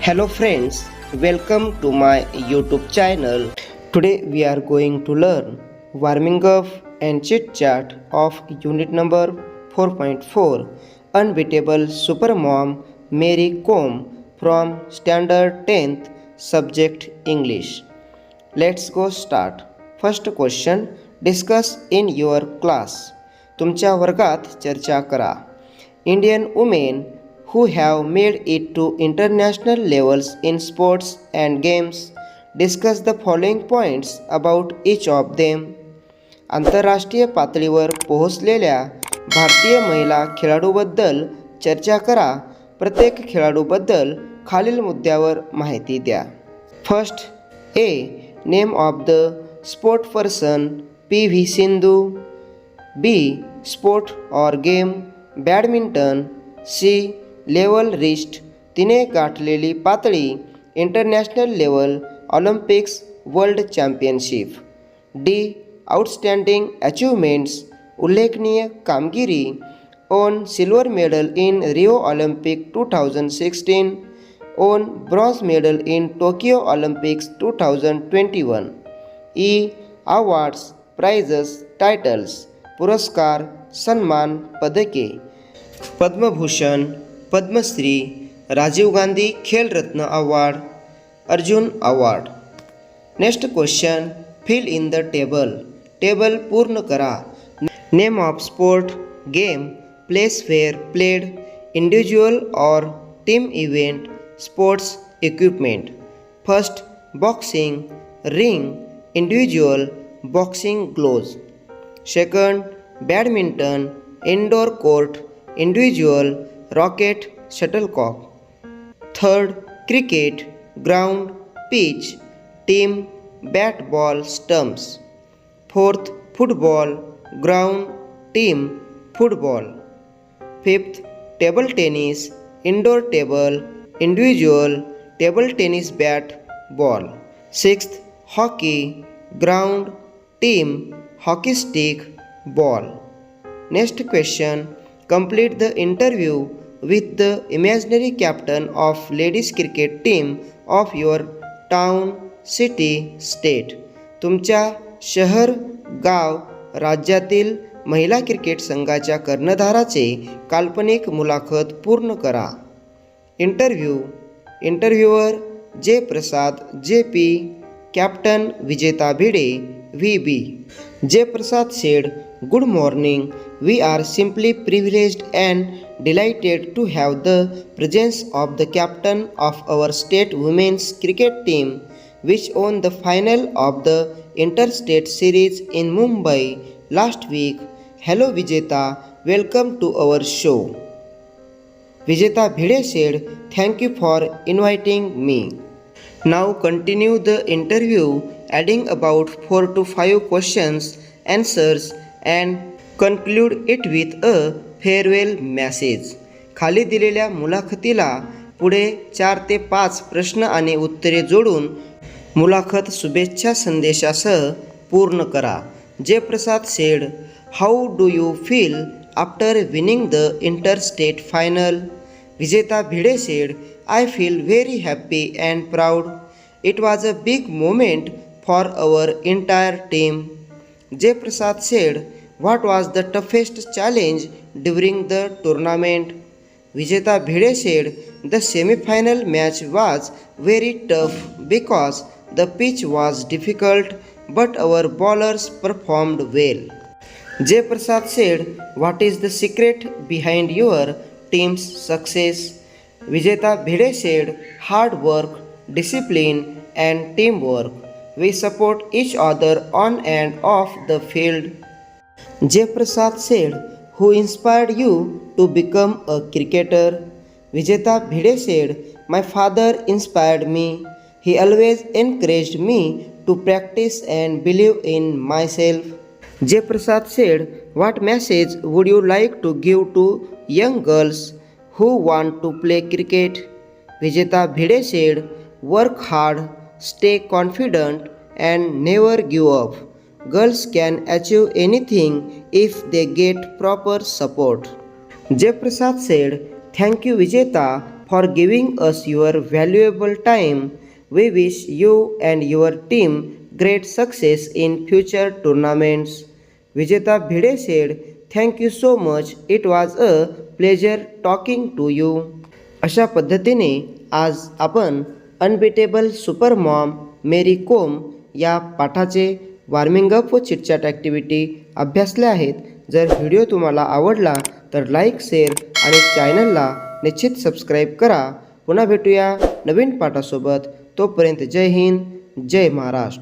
Hello friends, welcome to my YouTube channel. Today we are going to learn warming up and chit chat of unit number 4.4 Unbeatable Supermom Mary Kom from Standard 10th Subject English. Let's go start. First question, discuss in your class. तुमच्या वर्गात चर्चा करा. Indian women who have made it to international levels in sports and games. Discuss the following points about each of them. आंतरराष्ट्रीय पातळीवर पोहोचलेल्या भारतीय महिला खेळाडूबद्दल चर्चा करा. प्रत्येक खेळाडूबद्दल खालील मुद्द्यावर माहिती द्या. First, A. Name of the sport person P V. Sindhu. B. Sport और game badminton. C. Level wrist तिने गाठलेली पातळी international level Olympics world championship. D. Outstanding achievements उल्लेखनीय कामगिरी. On silver medal in Rio Olympic 2016. On bronze medal in Tokyo Olympics 2021. E. Awards prices titles पुरस्कार सन्मान पदके. पद्मभूषण, पद्मश्री, राजीव गांधी खेल रत्न award, Arjun award. Next question, fill in the table. Table पूर्ण करा. Name of sport, game, place where played, individual or team event, sports equipment. First, boxing ring, individual boxing gloves. Second, badminton indoor court, individual racket shuttlecock. Third, cricket ground pitch, team bat ball stumps. Fourth, football ground, team football. Fifth, table tennis indoor table, individual table tennis bat ball. Sixth, hockey ground, team hockey stick ball. Next question, complete the interview with the imaginary captain of ladies cricket team of your town, city, state. तुमच्या शहर, गाव, राज्यातील महिला cricket संघाच्या कर्णधाराचे काल्पनिक मुलाखत पूर्ण करा. इंटरव्ह्यूअर जे. प्रसाद जे.पी. कॅप्टन विजेता भिडे व्ही.बी. जे. प्रसाद said, "Good morning. We are simply privileged and delighted to have the presence of the captain of our state women's cricket team, which won the final of the interstate series in Mumbai last week. Hello Vijeta, welcome to our show." Vijeta Bhide said, "Thank you for inviting me." Now continue the interview, adding about 4 to 5 questions, answers and conclude it with a farewell message. खाली दिलेल्या मुलाखतीला पुढे 4 ते 5 प्रश्न आणि उत्तरे जोडून मुलाखत शुभेच्छा संदेशासह पूर्ण करा. जे. प्रसाद said, "How do you feel after winning the interstate final?" Vijeta Bhide said, "I feel very happy and proud. It was a big moment for our entire team." J. Prasad said, "What was the toughest challenge during the tournament?" Vijeta Bhide said, "The semi-final match was very tough because the pitch was difficult, but our bowlers performed well." J. Prasad said, "What is the secret behind your team's success?" Vijeta Bhide said, "Hard work, discipline and teamwork. We support each other on and off the field." J. Prasad said, "Who inspired you to become a cricketer?" Vijeta Bhide said, "My father inspired me. He always encouraged me to practice and believe in myself." J. Prasad said, "What message would you like to give to young girls who want to play cricket?" Vijeta Bhide said, "Work hard, stay confident and never give up. Girls can achieve anything if they get proper support." J. Prasad said, "Thank you Vijeta for giving us your valuable time. We wish you and your team great success in future tournaments. Vijeta Bhide said, "Thank you so much. It was a pleasure talking to you." अशा पद्धतीने आज आपण unbeatable super Maugham मेरी कोम या पाठाचे warming up व chitchat activity अभ्यासल्या आहेत. जर video तुम्हाला आवडला तर लाईक, शेअर आणि चॅनलला निश्चित सबस्क्राईब करा. पुन्हा भेटूया नवीन पाठासोबत. तोपर्यंत जय हिंद, जय महाराष्ट्र.